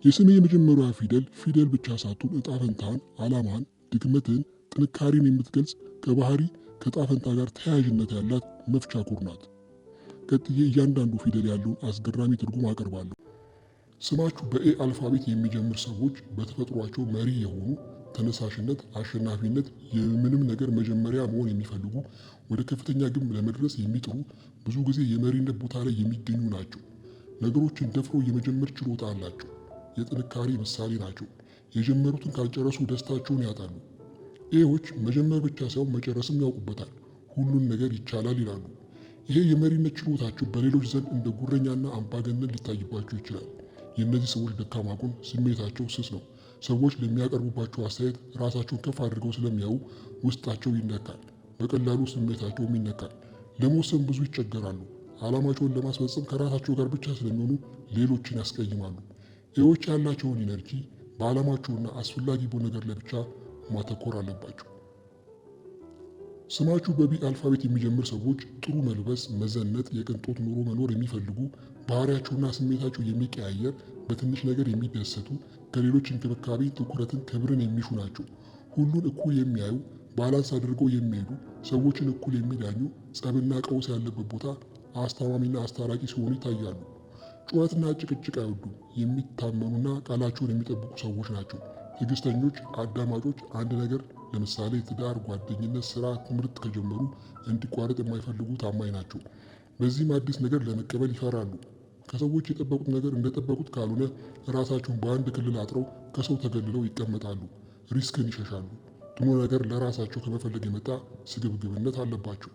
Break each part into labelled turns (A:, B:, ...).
A: የስሜ የመጀመሪያዋ ፊደል ብቻ ሳትሆን እጣ ፈንታህን፣ ዓላማህን፣ ድክመትህን፣ ጥንካሬን የምትገልጽ ከባህሪ ከዕጣ ፈንታ ጋር ተያያዥነት ያላት መፍቻ ኩር ናት። ቀጥዬ እያንዳንዱ ፊደል ያለውን አስገራሚ ትርጉም አቀርባለሁ። ስማችሁ በኤ አልፋቤት የሚጀምር ሰዎች በተፈጥሯቸው መሪ የሆኑ ተነሳሽነት፣ አሸናፊነት፣ የምንም ነገር መጀመሪያ መሆን የሚፈልጉ ወደ ከፍተኛ ግብ ለመድረስ የሚጥሩ ብዙ ጊዜ የመሪነት ቦታ ላይ የሚገኙ ናቸው። ነገሮችን ደፍሮ የመጀመር ችሎታ አላቸው። የጥንካሬ ምሳሌ ናቸው። የጀመሩትን ካልጨረሱ ደስታቸውን ያጣሉ። ኤዎች መጀመር ብቻ ሳይሆን መጨረስም ያውቁበታል። ሁሉን ነገር ይቻላል ይላሉ። ይሄ የመሪነት ችሎታቸው በሌሎች ዘንድ እንደ ጉረኛና አምባገነን ሊታይባቸው ይችላል። የእነዚህ ሰዎች ደካማ ጎን ስሜታቸው ስስ ነው። ሰዎች ለሚያቀርቡባቸው አስተያየት ራሳቸውን ከፍ አድርገው ስለሚያዩ ውስጣቸው ይነካል። በቀላሉ ስሜታቸውም ይነካል። ለመወሰን ብዙ ይቸገራሉ። ዓላማቸውን ለማስፈጸም ከራሳቸው ጋር ብቻ ስለሚሆኑ ሌሎችን ያስቀይማሉ። ኤዎች ያላቸውን ኢነርጂ በዓላማቸውና አስፈላጊ በሆነ ነገር ላይ ብቻ ማተኮር አለባቸው። ስማችሁ በቢ አልፋቤት የሚጀምር ሰዎች ጥሩ መልበስ፣ መዘነጥ፣ የቅንጦት ኑሮ መኖር የሚፈልጉ ባህሪያቸውና ስሜታቸው የሚቀያየር፣ በትንሽ ነገር የሚደሰቱ፣ ከሌሎች እንክብካቤ፣ ትኩረትን፣ ክብርን የሚሹ ናቸው። ሁሉን እኩል የሚያዩ፣ ባላንስ አድርገው የሚሄዱ፣ ሰዎችን እኩል የሚዳኙ፣ ጸብና ቀውስ ያለበት ቦታ አስተማሚና አስታራቂ ሲሆኑ ይታያሉ። ጩኸትና ጭቅጭቅ አይወዱም። የሚታመኑና ቃላቸውን የሚጠብቁ ሰዎች ናቸው። ትዕግስተኞች፣ አዳማጮች፣ አንድ ነገር ለምሳሌ ትዳር፣ ጓደኝነት፣ ስራ፣ ትምህርት ከጀመሩ እንዲቋረጥ የማይፈልጉ ታማኝ ናቸው። በዚህም አዲስ ነገር ለመቀበል ይፈራሉ። ከሰዎች የጠበቁት ነገር እንደጠበቁት ካልሆነ ራሳቸውን በአንድ ክልል አጥረው ከሰው ተገልለው ይቀመጣሉ። ሪስክን ይሸሻሉ። ጥሩ ነገር ለራሳቸው ከመፈለግ የመጣ ስግብግብነት አለባቸው።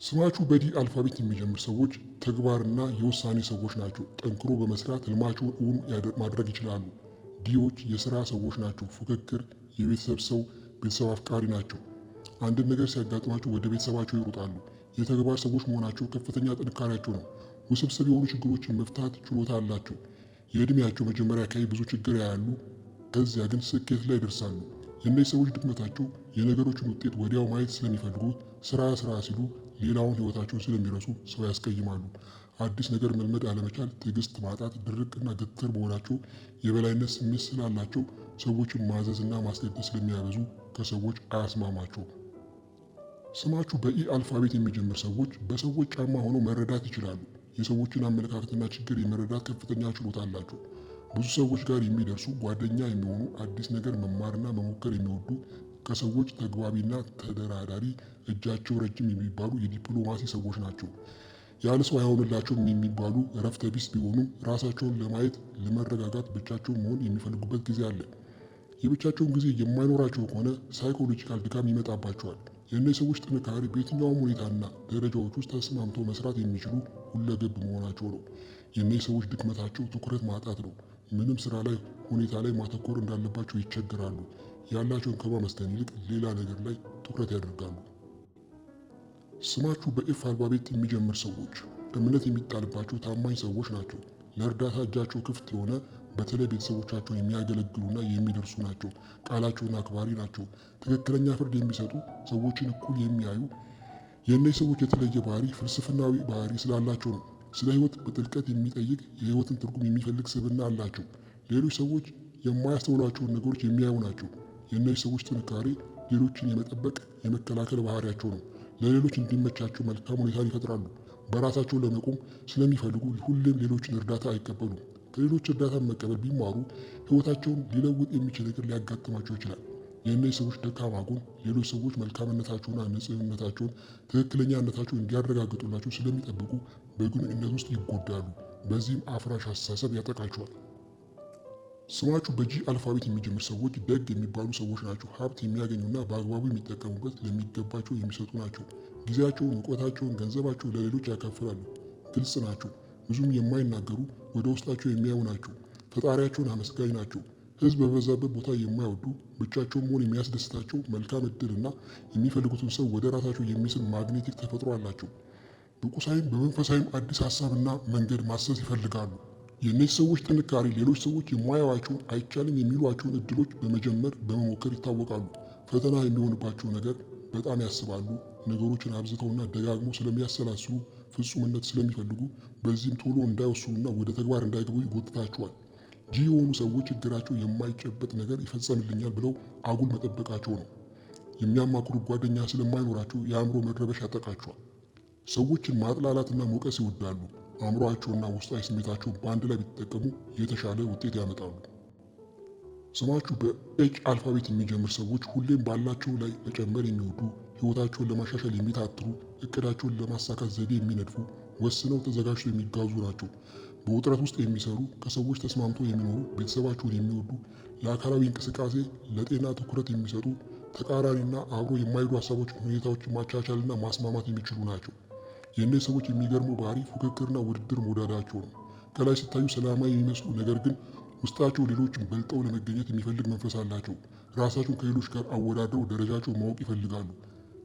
A: ስማችሁ በዲ አልፋቤት የሚጀምር ሰዎች ተግባርና የውሳኔ ሰዎች ናቸው። ጠንክሮ በመስራት ህልማቸውን እውን ማድረግ ይችላሉ። ዲዎች የስራ ሰዎች ናቸው። ፉክክር፣ የቤተሰብ ሰው፣ ቤተሰብ አፍቃሪ ናቸው። አንድን ነገር ሲያጋጥማቸው ወደ ቤተሰባቸው ይሮጣሉ። የተግባር ሰዎች መሆናቸው ከፍተኛ ጥንካሬያቸው ነው። ውስብስብ የሆኑ ችግሮችን መፍታት ችሎታ አላቸው። የዕድሜያቸው መጀመሪያ አካባቢ ብዙ ችግር ያያሉ፣ ከዚያ ግን ስኬት ላይ ይደርሳሉ። የእነዚህ ሰዎች ድክመታቸው የነገሮችን ውጤት ወዲያው ማየት ስለሚፈልጉ ስራ ሲሉ ሌላውን ህይወታቸውን ስለሚረሱ ሰው ያስቀይማሉ። አዲስ ነገር መልመድ አለመቻል፣ ትዕግስት ማጣት፣ ድርቅና ግትር መሆናቸው የበላይነት ስሜት ስላላቸው ሰዎችን ማዘዝና ማስገደድ ስለሚያበዙ ከሰዎች አያስማማቸውም። ስማችሁ በኢ አልፋቤት የሚጀምር ሰዎች በሰዎች ጫማ ሆነው መረዳት ይችላሉ። የሰዎችን አመለካከትና ችግር የመረዳት ከፍተኛ ችሎታ አላቸው። ብዙ ሰዎች ጋር የሚደርሱ፣ ጓደኛ የሚሆኑ፣ አዲስ ነገር መማርና መሞከር የሚወዱ፣ ከሰዎች ተግባቢና ተደራዳሪ፣ እጃቸው ረጅም የሚባሉ የዲፕሎማሲ ሰዎች ናቸው። ያለ ሰው አይሆንላቸውም የሚባሉ እረፍተ ቢስ ቢሆኑም ራሳቸውን ለማየት ለመረጋጋት ብቻቸውን መሆን የሚፈልጉበት ጊዜ አለ። የብቻቸውን ጊዜ የማይኖራቸው ከሆነ ሳይኮሎጂካል ድካም ይመጣባቸዋል። የእነዚህ ሰዎች ጥንካሬ በየትኛውም ሁኔታና ደረጃዎች ውስጥ ተስማምተው መስራት የሚችሉ ሁለገብ መሆናቸው ነው። የእነዚህ ሰዎች ድክመታቸው ትኩረት ማጣት ነው። ምንም ስራ ላይ ሁኔታ ላይ ማተኮር እንዳለባቸው ይቸገራሉ። ያላቸውን ከማመስገን ይልቅ ሌላ ነገር ላይ ትኩረት ያደርጋሉ። ስማችሁ በኤፍ አልፋቤት የሚጀምር ሰዎች እምነት የሚጣልባቸው ታማኝ ሰዎች ናቸው። ለእርዳታ እጃቸው ክፍት የሆነ፣ በተለይ ቤተሰቦቻቸውን የሚያገለግሉና የሚደርሱ ናቸው። ቃላቸውን አክባሪ ናቸው። ትክክለኛ ፍርድ የሚሰጡ፣ ሰዎችን እኩል የሚያዩ። የእነዚህ ሰዎች የተለየ ባህሪ ፍልስፍናዊ ባህሪ ስላላቸው ነው። ስለ ህይወት በጥልቀት የሚጠይቅ፣ የህይወትን ትርጉም የሚፈልግ ስብዕና አላቸው። ሌሎች ሰዎች የማያስተውሏቸውን ነገሮች የሚያዩ ናቸው። የእነዚህ ሰዎች ጥንካሬ ሌሎችን የመጠበቅ የመከላከል ባህሪያቸው ነው። ለሌሎች እንዲመቻቸው መልካም ሁኔታን ይፈጥራሉ። በራሳቸው ለመቆም ስለሚፈልጉ ሁሌም ሌሎችን እርዳታ አይቀበሉም። ከሌሎች እርዳታ መቀበል ቢማሩ ህይወታቸውን ሊለውጥ የሚችል ነገር ሊያጋጥማቸው ይችላል። የእነዚህ ሰዎች ደካማ ጎን ሌሎች ሰዎች መልካምነታቸውና ንጽህናቸውን፣ ትክክለኛነታቸውን እንዲያረጋግጡላቸው ስለሚጠብቁ በግንኙነት ውስጥ ይጎዳሉ። በዚህም አፍራሽ አስተሳሰብ ያጠቃቸዋል። ስማችሁ በጂ አልፋቤት የሚጀምር ሰዎች ደግ የሚባሉ ሰዎች ናቸው። ሀብት የሚያገኙና በአግባቡ የሚጠቀሙበት፣ ለሚገባቸው የሚሰጡ ናቸው። ጊዜያቸውን፣ እውቀታቸውን፣ ገንዘባቸውን ለሌሎች ያካፍላሉ። ግልጽ ናቸው። ብዙም የማይናገሩ፣ ወደ ውስጣቸው የሚያዩ ናቸው። ፈጣሪያቸውን አመስጋኝ ናቸው። ህዝብ በበዛበት ቦታ የማይወዱ፣ ብቻቸውን መሆን የሚያስደስታቸው፣ መልካም እድልና የሚፈልጉትን ሰው ወደ ራሳቸው የሚስብ ማግኔቲክ ተፈጥሮ አላቸው። በቁሳዊም በመንፈሳዊም አዲስ ሀሳብና መንገድ ማሰስ ይፈልጋሉ። የእነዚህ ሰዎች ጥንካሬ ሌሎች ሰዎች የማያዩዋቸውን፣ አይቻልም የሚሏቸውን እድሎች በመጀመር በመሞከር ይታወቃሉ። ፈተና የሚሆንባቸው ነገር በጣም ያስባሉ። ነገሮችን አብዝተውና ደጋግሞ ስለሚያሰላስሉ፣ ፍጹምነት ስለሚፈልጉ፣ በዚህም ቶሎ እንዳይወስኑና ወደ ተግባር እንዳይገቡ ይጎትታቸዋል። ጂ የሆኑ ሰዎች ችግራቸው የማይጨበጥ ነገር ይፈጸምልኛል ብለው አጉል መጠበቃቸው ነው። የሚያማክሩት ጓደኛ ስለማይኖራቸው የአእምሮ መረበሽ ያጠቃቸዋል። ሰዎችን ማጥላላትና መውቀስ ይወዳሉ። አእምሮአቸውና ውስጣዊ ስሜታቸው በአንድ ላይ ቢጠቀሙ የተሻለ ውጤት ያመጣሉ። ስማችሁ በኤች አልፋቤት የሚጀምር ሰዎች ሁሌም ባላቸው ላይ መጨመር የሚወዱ፣ ህይወታቸውን ለማሻሻል የሚታትሩ፣ እቅዳቸውን ለማሳካት ዘዴ የሚነድፉ፣ ወስነው ተዘጋጅተው የሚጓዙ ናቸው። በውጥረት ውስጥ የሚሰሩ፣ ከሰዎች ተስማምተው የሚኖሩ፣ ቤተሰባቸውን የሚወዱ፣ ለአካላዊ እንቅስቃሴ ለጤና ትኩረት የሚሰጡ፣ ተቃራኒና አብሮ የማይሄዱ ሀሳቦችን ሁኔታዎችን ማቻቻልና ማስማማት የሚችሉ ናቸው። የእነዚህ ሰዎች የሚገርመው ባህሪ ፉክክርና ውድድር መውደዳቸው ነው። ከላይ ሲታዩ ሰላማዊ የሚመስሉ ነገር ግን ውስጣቸው ሌሎችን በልጠው ለመገኘት የሚፈልግ መንፈስ አላቸው። ራሳቸውን ከሌሎች ጋር አወዳድረው ደረጃቸው ማወቅ ይፈልጋሉ።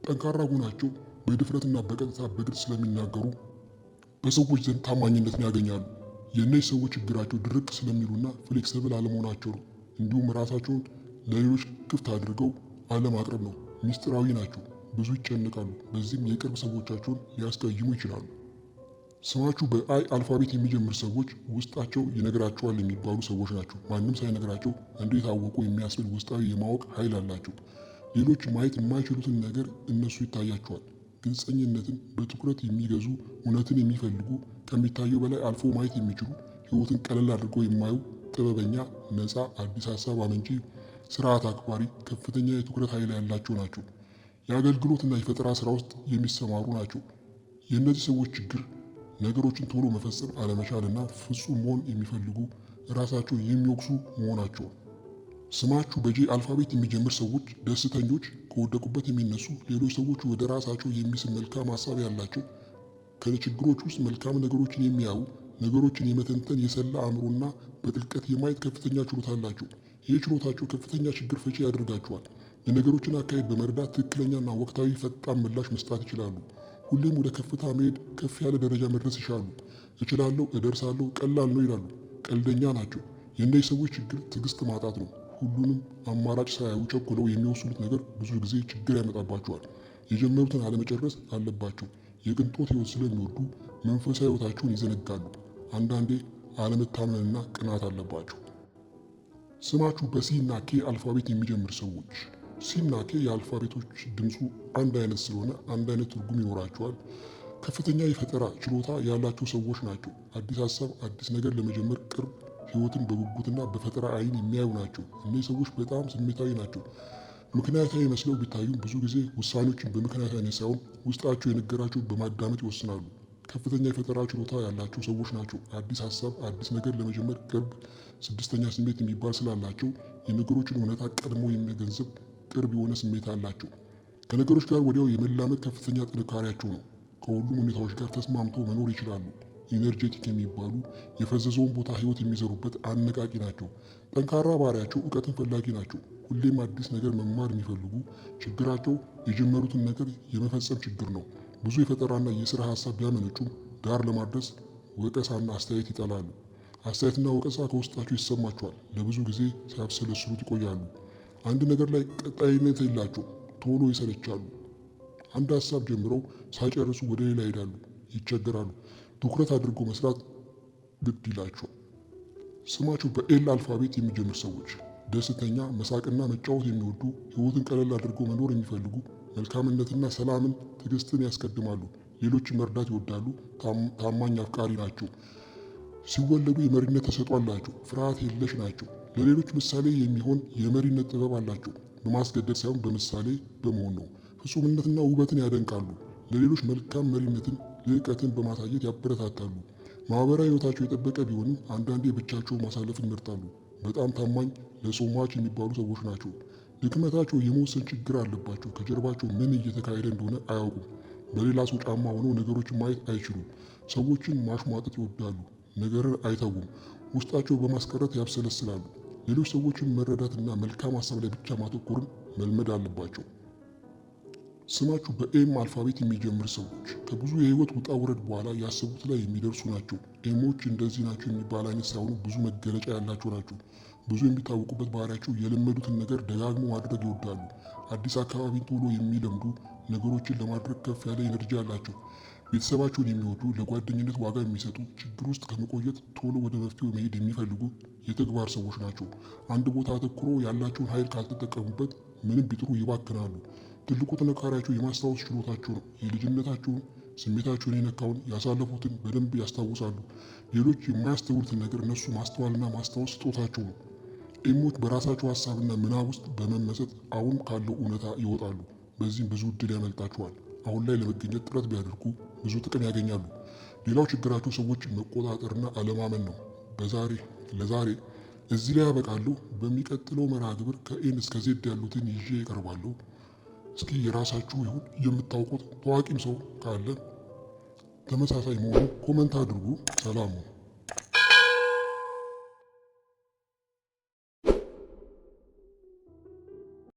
A: ጠንካራ ጎናቸው በድፍረትና በቀጥታ በግልጽ ስለሚናገሩ በሰዎች ዘንድ ታማኝነትን ያገኛሉ። የእነዚህ ሰዎች ችግራቸው ድርቅ ስለሚሉና ፍሌክስብል አለመሆናቸው ነው። እንዲሁም ራሳቸውን ለሌሎች ክፍት አድርገው አለማቅረብ ነው። ሚስጥራዊ ናቸው፣ ብዙ ይጨነቃሉ። በዚህም የቅርብ ሰዎቻቸውን ሊያስቀይሙ ይችላሉ። ስማችሁ በአይ አልፋቤት የሚጀምር ሰዎች ውስጣቸው ይነግራቸዋል የሚባሉ ሰዎች ናቸው። ማንም ሳይነግራቸው እንዴት አወቁ የሚያስብል ውስጣዊ የማወቅ ኃይል አላቸው። ሌሎች ማየት የማይችሉትን ነገር እነሱ ይታያቸዋል። ግልጸኝነትን በትኩረት የሚገዙ፣ እውነትን የሚፈልጉ፣ ከሚታየው በላይ አልፎ ማየት የሚችሉ፣ ህይወትን ቀለል አድርገው የማዩ፣ ጥበበኛ፣ ነፃ፣ አዲስ ሀሳብ አመንጪ፣ ስርዓት አክባሪ፣ ከፍተኛ የትኩረት ኃይል ያላቸው ናቸው። የአገልግሎትና የፈጠራ ስራ ውስጥ የሚሰማሩ ናቸው። የእነዚህ ሰዎች ችግር ነገሮችን ቶሎ መፈጸም አለመቻልና ፍጹም መሆን የሚፈልጉ፣ ራሳቸው የሚወቅሱ መሆናቸው። ስማችሁ በጄ አልፋቤት የሚጀምር ሰዎች ደስተኞች፣ ከወደቁበት የሚነሱ፣ ሌሎች ሰዎች ወደ ራሳቸው የሚስብ መልካም ሀሳብ ያላቸው፣ ከችግሮች ውስጥ መልካም ነገሮችን የሚያዩ፣ ነገሮችን የመተንተን የሰላ አእምሮና በጥልቀት የማየት ከፍተኛ ችሎታ አላቸው። ይህ ችሎታቸው ከፍተኛ ችግር ፈቺ ያደርጋቸዋል። የነገሮችን አካሄድ በመረዳት ትክክለኛና ወቅታዊ ፈጣን ምላሽ መስጠት ይችላሉ። ሁሌም ወደ ከፍታ መሄድ፣ ከፍ ያለ ደረጃ መድረስ ይሻሉ። እችላለሁ፣ እደርሳለሁ፣ ቀላል ነው ይላሉ። ቀልደኛ ናቸው። የእነዚህ ሰዎች ችግር ትዕግስት ማጣት ነው። ሁሉንም አማራጭ ሳያዩ ቸኩለው የሚወስኑት ነገር ብዙ ጊዜ ችግር ያመጣባቸዋል። የጀመሩትን አለመጨረስ አለባቸው። የቅንጦት ህይወት ስለሚወዱ መንፈሳዊ ህይወታቸውን ይዘነጋሉ። አንዳንዴ አለመታመንና ቅናት አለባቸው። ስማችሁ በሲ እና ኬ አልፋቤት የሚጀምር ሰዎች ሲና ኬ የአልፋቤቶች ድምፁ አንድ አይነት ስለሆነ አንድ አይነት ትርጉም ይኖራቸዋል። ከፍተኛ የፈጠራ ችሎታ ያላቸው ሰዎች ናቸው። አዲስ ሀሳብ፣ አዲስ ነገር ለመጀመር ቅርብ፣ ህይወትን በጉጉትና በፈጠራ አይን የሚያዩ ናቸው። እነዚህ ሰዎች በጣም ስሜታዊ ናቸው። ምክንያታዊ መስለው ቢታዩም ብዙ ጊዜ ውሳኔዎችን በምክንያታዊነት ሳይሆን ውስጣቸው የነገራቸው በማዳመጥ ይወስናሉ። ከፍተኛ የፈጠራ ችሎታ ያላቸው ሰዎች ናቸው። አዲስ ሀሳብ፣ አዲስ ነገር ለመጀመር ቅርብ፣ ስድስተኛ ስሜት የሚባል ስላላቸው የነገሮችን እውነታ ቀድሞ የሚገንዘብ ቅርብ የሆነ ስሜት አላቸው። ከነገሮች ጋር ወዲያው የመላመድ ከፍተኛ ጥንካሬያቸው ነው። ከሁሉም ሁኔታዎች ጋር ተስማምተው መኖር ይችላሉ። ኢነርጄቲክ የሚባሉ የፈዘዘውን ቦታ ህይወት የሚዘሩበት አነቃቂ ናቸው። ጠንካራ ባህሪያቸው እውቀትን ፈላጊ ናቸው። ሁሌም አዲስ ነገር መማር የሚፈልጉ፣ ችግራቸው የጀመሩትን ነገር የመፈጸም ችግር ነው። ብዙ የፈጠራና የስራ ሀሳብ ቢያመነጩም ዳር ለማድረስ ወቀሳና አስተያየት ይጠላሉ። አስተያየትና ወቀሳ ከውስጣቸው ይሰማቸዋል። ለብዙ ጊዜ ሲያብሰለስሉት ይቆያሉ። አንድ ነገር ላይ ቀጣይነት የላቸው። ቶሎ ይሰለቻሉ። አንድ ሀሳብ ጀምረው ሳይጨርሱ ወደ ሌላ ይሄዳሉ፣ ይቸገራሉ። ትኩረት አድርገው መስራት ግድ ይላቸዋል። ስማቸው በኤል አልፋቤት የሚጀምር ሰዎች ደስተኛ፣ መሳቅና መጫወት የሚወዱ፣ ህይወትን ቀለል አድርገው መኖር የሚፈልጉ፣ መልካምነትና ሰላምን፣ ትዕግስትን ያስቀድማሉ። ሌሎችን መርዳት ይወዳሉ። ታማኝ አፍቃሪ ናቸው። ሲወለዱ የመሪነት ተሰጥኦ አላቸው። ፍርሃት የለሽ ናቸው። ለሌሎች ምሳሌ የሚሆን የመሪነት ጥበብ አላቸው። በማስገደድ ሳይሆን በምሳሌ በመሆን ነው። ፍጹምነትና ውበትን ያደንቃሉ። ለሌሎች መልካም መሪነትን፣ ልዕቀትን በማሳየት ያበረታታሉ። ማህበራዊ ህይወታቸው የጠበቀ ቢሆንም አንዳንዴ ብቻቸው ማሳለፍን ይመርጣሉ። በጣም ታማኝ፣ ለሰው ሟች የሚባሉ ሰዎች ናቸው። ድክመታቸው የመወሰን ችግር አለባቸው። ከጀርባቸው ምን እየተካሄደ እንደሆነ አያውቁም። በሌላ ሰው ጫማ ሆነው ነገሮችን ማየት አይችሉም። ሰዎችን ማሽሟጠጥ ይወዳሉ። ነገርን አይተውም። ውስጣቸው በማስቀረት ያብሰለስላሉ። ሌሎች ሰዎችን መረዳትና መልካም ሀሳብ ላይ ብቻ ማተኮርን መልመድ አለባቸው። ስማችሁ በኤም አልፋቤት የሚጀምር ሰዎች ከብዙ የህይወት ውጣ ውረድ በኋላ ያሰቡት ላይ የሚደርሱ ናቸው። ኤሞች እንደዚህ ናቸው የሚባል አይነት ሳይሆኑ ብዙ መገለጫ ያላቸው ናቸው። ብዙ የሚታወቁበት ባህሪያቸው የለመዱትን ነገር ደጋግሞ ማድረግ ይወዳሉ። አዲስ አካባቢን ቶሎ የሚለምዱ፣ ነገሮችን ለማድረግ ከፍ ያለ ኤነርጂ አላቸው። ቤተሰባቸውን የሚወዱ፣ ለጓደኝነት ዋጋ የሚሰጡ፣ ችግር ውስጥ ከመቆየት ቶሎ ወደ መፍትሄው መሄድ የሚፈልጉ የተግባር ሰዎች ናቸው። አንድ ቦታ አተኩሮ ያላቸውን ኃይል ካልተጠቀሙበት ምንም ቢጥሩ ይባክናሉ። ትልቁ ጥንካሬያቸው የማስታወስ ችሎታቸው ነው። የልጅነታቸውን ስሜታቸውን የነካውን ያሳለፉትን በደንብ ያስታውሳሉ። ሌሎች የማያስተውሉትን ነገር እነሱ ማስተዋልና ማስታወስ ስጦታቸው ነው። ኤሞች በራሳቸው ሀሳብና ምናብ ውስጥ በመመሰጥ አሁን ካለው እውነታ ይወጣሉ። በዚህም ብዙ እድል ያመልጣቸዋል። አሁን ላይ ለመገኘት ጥረት ቢያደርጉ ብዙ ጥቅም ያገኛሉ። ሌላው ችግራቸው ሰዎች መቆጣጠርና አለማመን ነው። ለዛሬ እዚህ ላይ ያበቃለሁ። በሚቀጥለው መርሃ ግብር ከኤን እስከ ዜድ ያሉትን ይዤ እቀርባለሁ። እስኪ የራሳችሁ ይሁን የምታውቁት ታዋቂም ሰው ካለ ተመሳሳይ መሆኑ ኮመንት አድርጉ። ሰላም ነው።